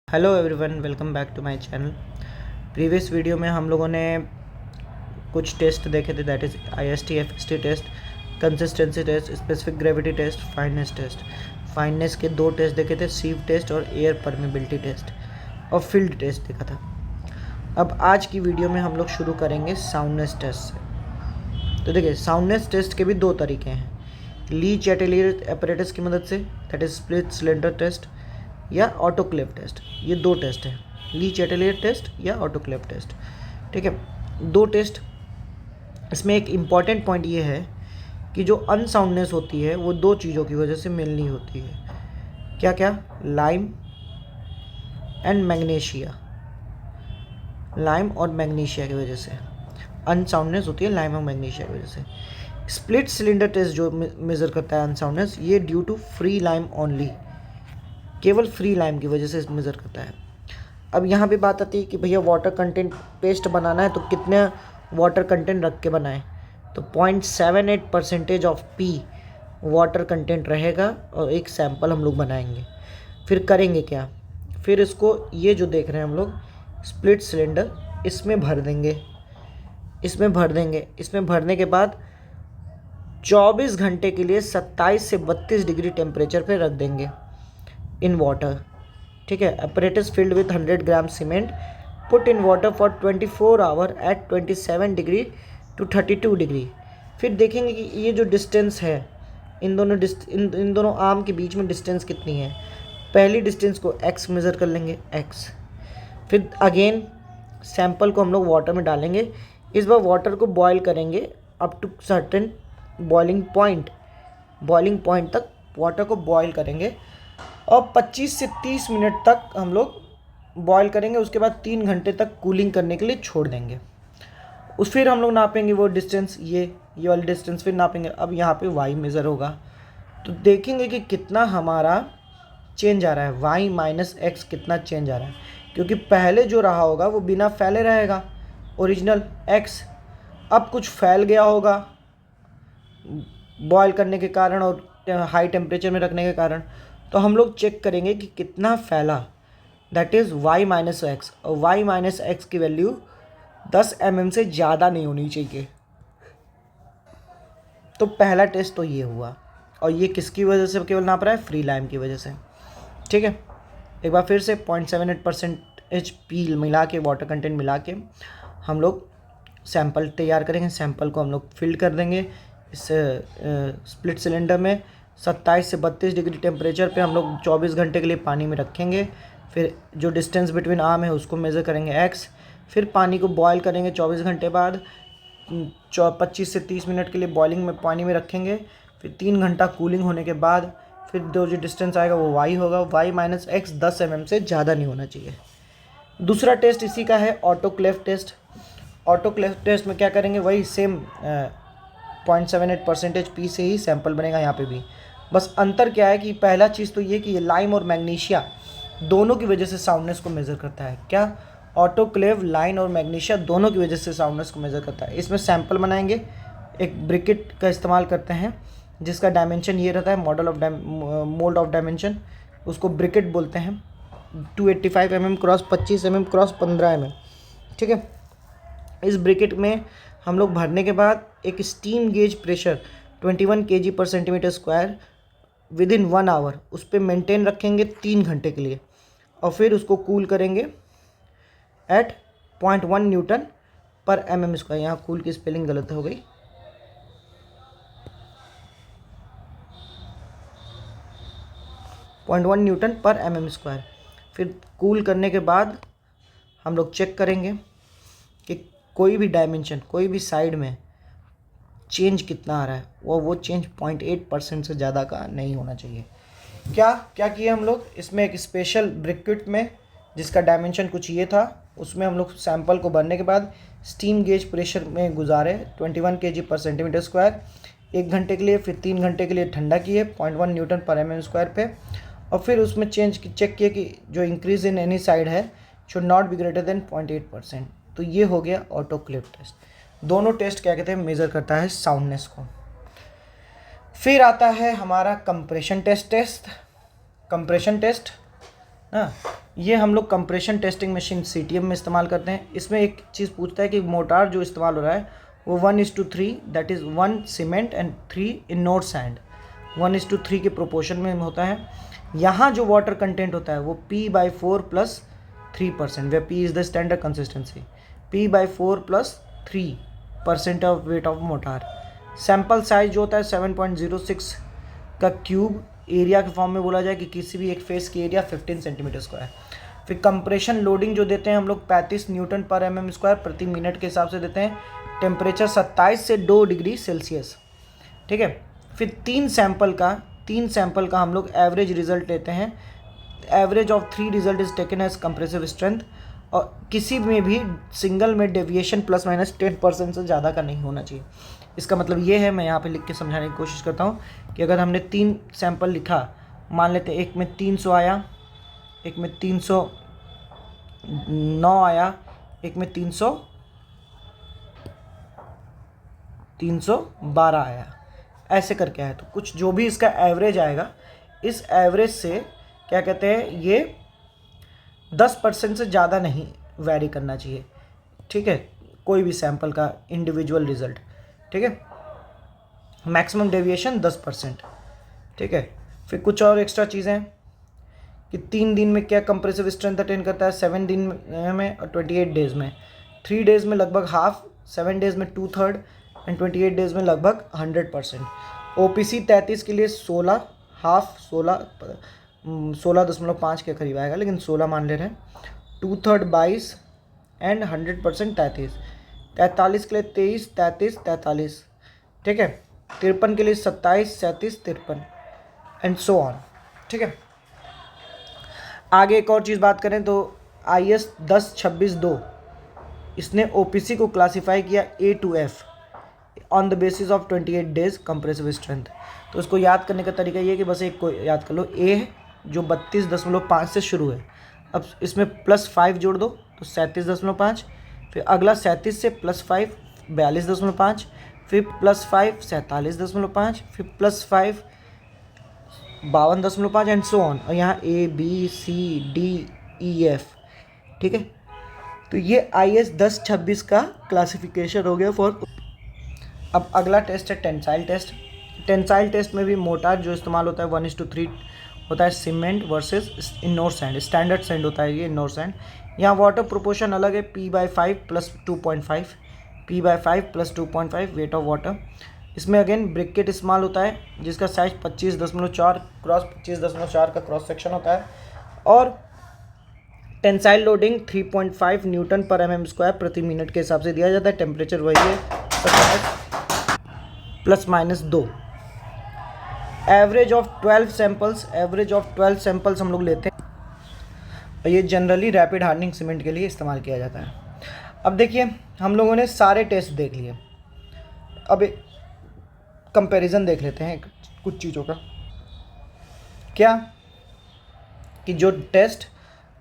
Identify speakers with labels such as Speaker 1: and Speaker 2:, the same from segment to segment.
Speaker 1: Hello everyone, welcome back to my channel. Previous video में हम लोगों ने कुछ टेस्ट देखे थे, that is IST FST test, consistency test, specific gravity test, fineness test. Fineness के 2 टेस्ट देखे थे, सीव टेस्ट और एयर परमेबिलिटी टेस्ट, और फील्ड टेस्ट देखा था। अब आज की वीडियो में हम लोग शुरू करेंगे साउंडनेस टेस्ट से। तो देखिए, साउंडनेस टेस्ट के भी 2 तरीके हैं, ली चैटेलियर एपरेटस की मदद से, that is split cylinder test, या ऑटोक्लेव टेस्ट। ये 2 टेस्ट हैं, ली चैटेलियर टेस्ट या ऑटोक्लेव टेस्ट। ठीक है, 2 टेस्ट। इसमें एक इम्पॉर्टेंट पॉइंट ये है कि जो अनसाउंडनेस होती है वो 2 चीज़ों की वजह से मिलनी होती है। क्या क्या? Lime and magnesia. लाइम और मैग्नीशिया की वजह से अनसाउंडनेस होती है, लाइम और मैग्नीशिया की वजह से। स्प्लिट सिलेंडर टेस्ट जो मेज़र करता है अनसाउंडनेस, ये due to free lime only, केवल फ्री लाइम की वजह से मेज़र करता है। अब यहाँ पे बात आती है कि भैया वाटर कंटेंट पेस्ट बनाना है तो कितने वाटर कंटेंट रख के बनाएं, तो 0.78% ऑफ पी वाटर कंटेंट रहेगा और एक सैंपल हम लोग बनाएंगे। फिर करेंगे क्या? फिर इसको, ये जो देख रहे हैं हम लोग स्प्लिट सिलेंडर, इसमें भर देंगे। इसमें भरने के बाद 24 घंटे के लिए 27 से 32 डिग्री टेम्परेचर पे रख देंगे इन वाटर। ठीक है, apparatus filled with 100 gram cement put in water for 24 hour at 27 degree to 32 degree. फिर देखेंगे कि ये जो डिस्टेंस है इन दोनों आर्म के बीच में डिस्टेंस कितनी है। पहली डिस्टेंस को x मेज़र कर लेंगे, x। फिर अगेन सैंपल को हम लोग वाटर में डालेंगे। इस बार वाटर को बॉयल करेंगे up to certain boiling point तक वाटर को बॉयल करेंगे, और 25 से 30 मिनट तक हम लोग बॉयल करेंगे। उसके बाद 3 घंटे तक कूलिंग करने के लिए छोड़ देंगे। फिर हम लोग नापेंगे वो डिस्टेंस, ये वाली डिस्टेंस फिर नापेंगे। अब यहाँ पे y मेज़र होगा, तो देखेंगे कि कितना हमारा चेंज आ रहा है, y माइनस x कितना चेंज आ रहा है। क्योंकि पहले जो रहा होगा वो बिना फैले रहेगा, ओरिजिनल x। अब कुछ फैल गया होगा बॉयल करने के कारण और हाई टेम्परेचर में रखने के कारण, तो हम लोग चेक करेंगे कि कितना फैला, that is y minus x. और y माइनस एक्स की वैल्यू 10 mm से ज़्यादा नहीं होनी चाहिए। तो पहला टेस्ट तो ये हुआ, और ये किसकी वजह से केवल नाप रहा है? फ्री लाइम की वजह से। ठीक है, एक बार फिर से 0.78% पी मिला के, वाटर कंटेंट मिला के हम लोग सैंपल तैयार करेंगे। सैंपल को हम लोग फिल कर देंगे इस स्प्लिट सिलेंडर में। 27 से 32 डिग्री टेम्परेचर पे हम लोग 24 घंटे के लिए पानी में रखेंगे। फिर जो डिस्टेंस बिटवीन आर्म है उसको मेज़र करेंगे, x। फिर पानी को बॉयल करेंगे 24 घंटे बाद, 25 से 30 मिनट के लिए बॉइलिंग में पानी में रखेंगे। फिर 3 घंटा कूलिंग होने के बाद फिर जो डिस्टेंस आएगा वो y होगा। y माइनस एक्स 10 mm से ज़्यादा नहीं होना चाहिए। दूसरा टेस्ट इसी का है, ऑटोक्लेव टेस्ट। ऑटोक्लेव टेस्ट में क्या करेंगे? वही सेम 0.78% पी से ही सैंपल बनेगा यहाँ पे भी। बस अंतर क्या है कि पहला चीज़ तो ये कि ये लाइम और मैग्नीशिया दोनों की वजह से साउंडनेस को मेज़र करता है। क्या? ऑटोक्लेव लाइम और मैग्नीशिया दोनों की वजह से साउंडनेस को मेज़र करता है। इसमें सैंपल बनाएंगे, एक ब्रिकेट का इस्तेमाल करते हैं जिसका डायमेंशन ये रहता है, मोल्ड ऑफ डायमेंशन, उसको ब्रिकेट बोलते हैं। 285 mm cross 25 mm cross 15 mm। ठीक है, इस ब्रिकेट में हम लोग भरने के बाद एक steam gauge pressure 21 kg/cm² within 1 hour उस पर मेंटेन रखेंगे 3 घंटे के लिए, और फिर उसको कूल करेंगे एट 0.1 Nm/mm²। यहाँ कूल की स्पेलिंग गलत हो गई, Nm/mm²। फिर कूल करने के बाद हम लोग चेक करेंगे कि कोई भी डायमेंशन, कोई भी साइड में चेंज कितना आ रहा है, वो चेंज 0.8% से ज़्यादा का नहीं होना चाहिए। क्या किए हम लोग? इसमें एक स्पेशल ब्रिकेट में जिसका डायमेंशन कुछ ये था, उसमें हम लोग सैंपल को भरने के बाद स्टीम गेज प्रेशर में गुजारे 21 kg/cm², 1 घंटे के लिए। फिर 3 घंटे के लिए ठंडा किए 0.1 Nm/mm² पे, और फिर उसमें चेक किए कि जो इंक्रीज इन एनी साइड है should not be greater then 0.8%। तो ये हो गया ऑटोक्लेव टेस्ट। दोनों टेस्ट क्या कहते हैं? मेज़र करता है साउंडनेस को। फिर आता है हमारा कंप्रेशन टेस्ट। कंप्रेशन टेस्ट ना, ये हम लोग कंप्रेशन टेस्टिंग मशीन CTM में इस्तेमाल करते हैं। इसमें एक चीज़ पूछता है कि मोटार जो इस्तेमाल हो रहा है वो 1:3, that is 1 cement and 3 इनोर sand, 1:3 के प्रोपोर्शन में होता है। यहाँ जो वाटर कंटेंट होता है वो P/4 + 3%, way P is the standard consistency, P/4 + 3% of weight of motor. Sample size जो होता है 7.06 का क्यूब, एरिया के फॉर्म में बोला जाए कि किसी भी एक फेस की एरिया 15 सेंटीमीटर स्क्वायर। फिर कंप्रेशन लोडिंग जो देते हैं हम लोग 35 न्यूटन पर mm स्क्वायर प्रति मिनट के हिसाब से देते हैं। टेम्परेचर 27 से 2 डिग्री सेल्सियस, ठीक है। फिर तीन सैंपल का हम लोग एवरेज रिजल्ट लेते हैं। Average of 3 result is taken as compressive strength, और किसी में भी सिंगल में डेविएशन ±10% से ज़्यादा का नहीं होना चाहिए। इसका मतलब ये है, मैं यहाँ पे लिख के समझाने की कोशिश करता हूँ कि अगर हमने 3 सैंपल लिखा, मान लेते हैं एक में 300 आया, एक में 309 आया, एक में 312 आया, ऐसे करके आया, तो कुछ जो भी इसका एवरेज आएगा, इस एवरेज से क्या कहते हैं, ये 10% से ज़्यादा नहीं वैरी करना चाहिए, ठीक है, कोई भी सैंपल का इंडिविजुअल रिजल्ट, ठीक है। मैक्सिमम डेविएशन 10%, ठीक है। फिर कुछ और एक्स्ट्रा चीज़ें हैं कि 3 दिन में क्या कंप्रेसिव स्ट्रेंथ अटेन करता है, 7 दिन में और 28 डेज़ में। 3 डेज़ में लगभग हाफ, 7 डेज़ में 2/3 एंड 28 डेज़ में लगभग 100%। OPC 33 के लिए 16 हाफ, 16.5 के करीब आएगा, लेकिन 16 मान ले रहे हैं। 2/3 22 एंड 100% 33। 43 के लिए 23, 33, 43, ठीक है। 53 के लिए 27, 37, 53 एंड सो ऑन, ठीक है। आगे एक और चीज़ बात करें तो IS 1026-2 इसने OPC को क्लासीफाई किया A to F on the basis of 28 days compressive strength. तो उसको याद करने का तरीका ये है कि बस एक को याद कर लो, A है जो 32.5 से शुरू है, अब इसमें +5 जोड़ दो तो 37.5, फिर अगला 37 से +5 42.5, फिर +5 47.5, फिर +5 52.5 एंड सो ऑन, और यहाँ ABCDEF, ठीक है। तो ये IS 1026 का क्लासिफिकेशन हो गया फॉर। अब अगला टेस्ट है टेंसाइल टेस्ट। टेंसाइल टेस्ट में भी मोटार जो इस्तेमाल होता है 1:3 होता है cement versus इनोर sand, standard sand होता है ये इनोर सैंड। यहाँ वाटर प्रोपोर्शन अलग है, P/5 + 2.5, P/5 + 2.5 weight of water. इसमें अगेन ब्रिकेट इस्तेमाल होता है जिसका साइज 25.4 क्रॉस 25.4 का क्रॉस सेक्शन होता है, और टेंसाइल लोडिंग 3.5 न्यूटन पर mm स्क्वायर प्रति मिनट के हिसाब से दिया जाता है। टेम्परेचर वही है, ±2। एवरेज ऑफ 12 सैंपल्स हम लोग लेते हैं, और ये जनरली रैपिड हार्डनिंग सीमेंट के लिए इस्तेमाल किया जाता है। अब देखिए हम लोगों ने सारे टेस्ट देख लिए, अब एक कंपैरिजन देख लेते हैं कुछ चीज़ों का, क्या कि जो टेस्ट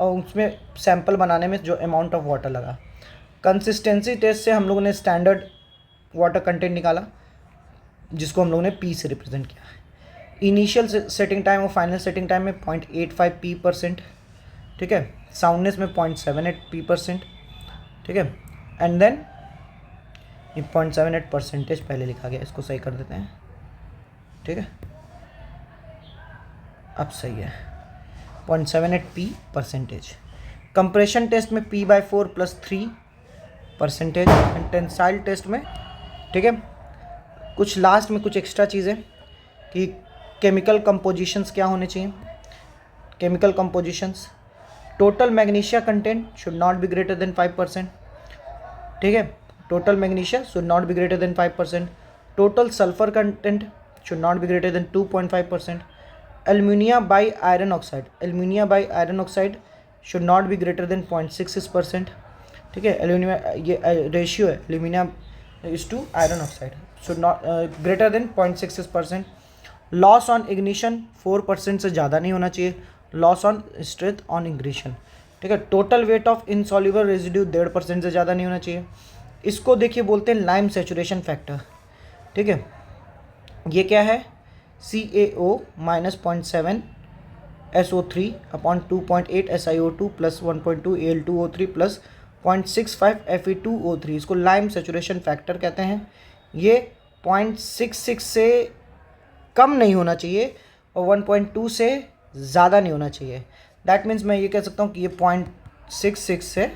Speaker 1: और उसमें सैंपल बनाने में जो अमाउंट ऑफ वाटर लगा। कंसिस्टेंसी टेस्ट से हम लोगों ने स्टैंडर्ड वाटर कंटेंट निकाला जिसको हम लोगों ने P से रिप्रेजेंट किया है। इनिशियल सेटिंग टाइम और फाइनल सेटिंग टाइम में 0.85 P%, ठीक है। साउंडनेस में 0.78 P%, ठीक है। एंड देन ये 0.78% पहले लिखा गया, इसको सही कर देते हैं, ठीक है, अब सही है 0.78 P%। कंप्रेशन टेस्ट में P/4 + 3% एंड टेंसाइल टेस्ट में, ठीक है। कुछ लास्ट में कुछ एक्स्ट्रा चीज़ें कि केमिकल कंपोजिशंस क्या होने चाहिए। Chemical compositions, total magnesia content should not be greater than 5%, ठीक है। Total magnesia should not be greater than 5%। Total sulphur content should not be greater than 2.5%। Alumina by iron oxide should not be greater than 0.66%, ठीक है। Alumina ये ratio है, alumina is to iron oxide should not greater than 0.66%। Loss on ignition 4% से ज़्यादा नहीं होना चाहिए। Loss on strength on ignition, ठीक है। Total weight of insoluble residue 1.5% से ज़्यादा नहीं होना चाहिए। इसको देखिए बोलते हैं लाइम सैचुरेशन फैक्टर, ठीक है। ये क्या है, CaO -0.7 SO3 upon 2.8 SiO2 plus 1.2 Al2O3 plus 0.65 Fe2O3, इसको लाइम सेचुरेशन फैक्टर कहते हैं। ये 0.66 से कम नहीं होना चाहिए और 1.2 से ज़्यादा नहीं होना चाहिए। दैट मीन्स मैं ये कह सकता हूँ कि ये 0.66 से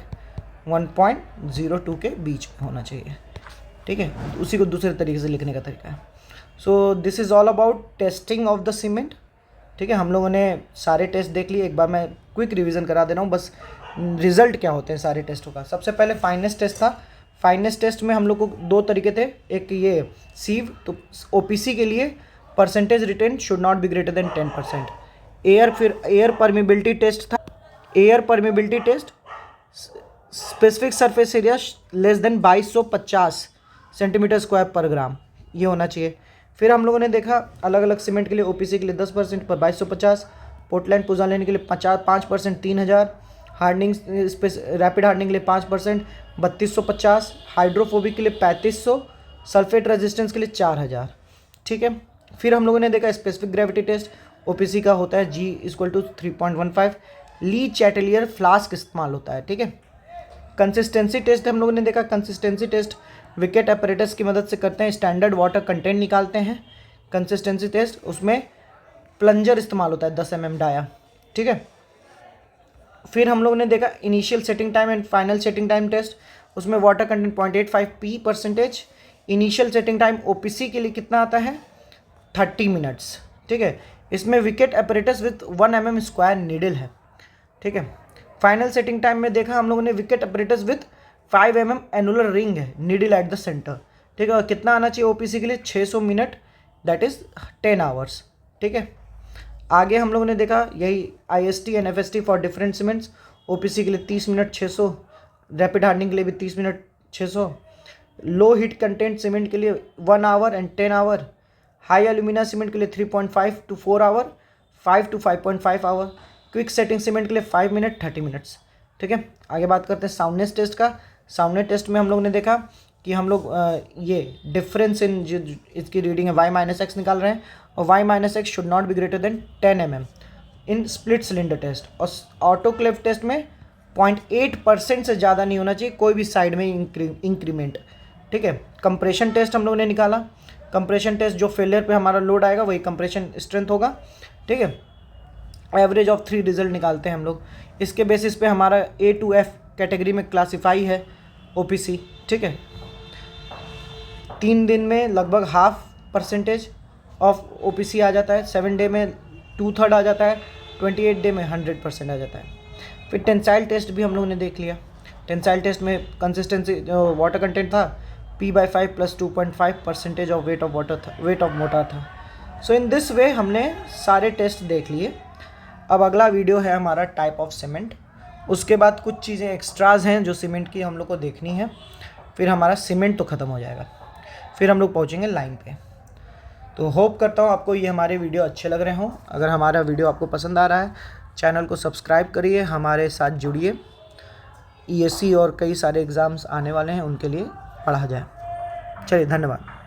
Speaker 1: 1.02 के बीच में होना चाहिए, ठीक है। उसी को दूसरे तरीके से लिखने का तरीका है। So this is all about testing of the cement, ठीक है। हम लोगों ने सारे टेस्ट देख लिए, एक बार मैं क्विक रिवीजन करा दे रहा हूँ बस रिजल्ट क्या होते हैं सारे टेस्टों का। सबसे पहले फाइनेस टेस्ट था। फाइनेस टेस्ट में हम लोग को दो तरीके थे, एक ये सीव, तो OPC के लिए percentage retain should not be greater than 10%। फिर एयर परमिबिलिटी टेस्ट था। Air permeability test specific surface area less than 2250 centimetre square पर ग्राम, ये होना चाहिए। फिर हम लोगों ने देखा अलग अलग सीमेंट के लिए OPC के लिए 10% पर 2250, पोर्टलैंड पुजालेन के लिए 5% 3000, हार्डनिंग रैपिड हार्डनिंग के लिए 5% 3250, हाइड्रोफोबिक के लिए 3500, सल्फेट रेजिस्टेंस के लिए 4000, ठीक है। फिर हम लोगों ने देखा स्पेसिफिक ग्रेविटी टेस्ट OPC का होता है G = 3.15, ली चैटेलियर फ्लास्क इस्तेमाल होता है, ठीक है। कंसिस्टेंसी टेस्ट हम लोगों ने देखा, कंसिस्टेंसी टेस्ट विकेट अपरेटस की मदद से करते हैं, स्टैंडर्ड वाटर कंटेंट निकालते हैं। कंसिस्टेंसी टेस्ट उसमें प्लंजर इस्तेमाल होता है 10 mm डाया, ठीक है। फिर हम लोगों ने देखा initial setting time and final setting time test, उसमें water content 0.85 p%। Initial setting time OPC के लिए कितना आता है 30 मिनट्स, ठीक है। इसमें wicket apparatus with 1 mm square needle है, ठीक है। फाइनल सेटिंग टाइम में देखा हम लोगों ने wicket apparatus with 5 mm annular ring है, नीडल एट द सेंटर, ठीक है। और कितना आना चाहिए OPC के लिए 600 मिनट, दैट इज़ 10 आवर्स, ठीक है। आगे हम लोगों ने देखा यही IST and FST for different cements, OPC के लिए 30 मिनट 600, रैपिड हार्डनिंग के लिए भी 30 minute 600, low heat content cement के लिए 1 hour and 10 hour, high alumina cement के लिए 3.5 to 4 hour, 5 to 5.5 hour, quick setting cement के लिए 5 मिनट 30 मिनट्स, ठीक है। आगे बात करते हैं साउंडनेस टेस्ट का। साउंडनेस टेस्ट में हम लोग ने देखा कि हम लोग ये डिफरेंस इन जो इसकी रीडिंग है y-x निकाल रहे हैं, और y-x should not be greater than 10 mm in split cylinder test. और ऑटोक्लेव टेस्ट में 0.8% से ज़्यादा नहीं होना चाहिए कोई भी साइड में इंक्रीमेंट, ठीक है। कंप्रेशन टेस्ट हम लोगों ने निकाला। कंप्रेशन टेस्ट जो फेलियर पे हमारा लोड आएगा वही कंप्रेशन स्ट्रेंथ होगा, ठीक है। एवरेज ऑफ 3 रिजल्ट निकालते हैं हम लोग, इसके बेसिस पे हमारा A to F कैटेगरी में क्लासीफाई है OPC, ठीक है। 3 दिन में लगभग 0.5% ऑफ OPC आ जाता है, 7 डे में 2/3 आ जाता है, 28 डे में 100% आ जाता है। फिर टेंसाइल टेस्ट भी हम लोगों ने देख लिया। टेंसाइल टेस्ट में कंसिस्टेंसी जो वाटर कंटेंट था P/5 + 2.5% of weight of motor था। सो इन दिस वे हमने सारे टेस्ट देख लिए। अब अगला वीडियो है हमारा टाइप ऑफ सीमेंट, उसके बाद कुछ चीज़ें एक्स्ट्राज हैं जो सीमेंट की हम लोग को देखनी है, फिर हमारा सीमेंट तो ख़त्म हो जाएगा, फिर हम लोग पहुँचेंगे लाइन पे। तो होप करता हूँ आपको ये हमारे वीडियो अच्छे लग रहे हों। अगर हमारा वीडियो आपको पसंद आ रहा है, चैनल को सब्सक्राइब करिए, हमारे साथ जुड़िए। ESC और कई सारे एग्ज़ाम्स आने वाले हैं, उनके लिए पढ़ा जाए। चलिए, धन्यवाद।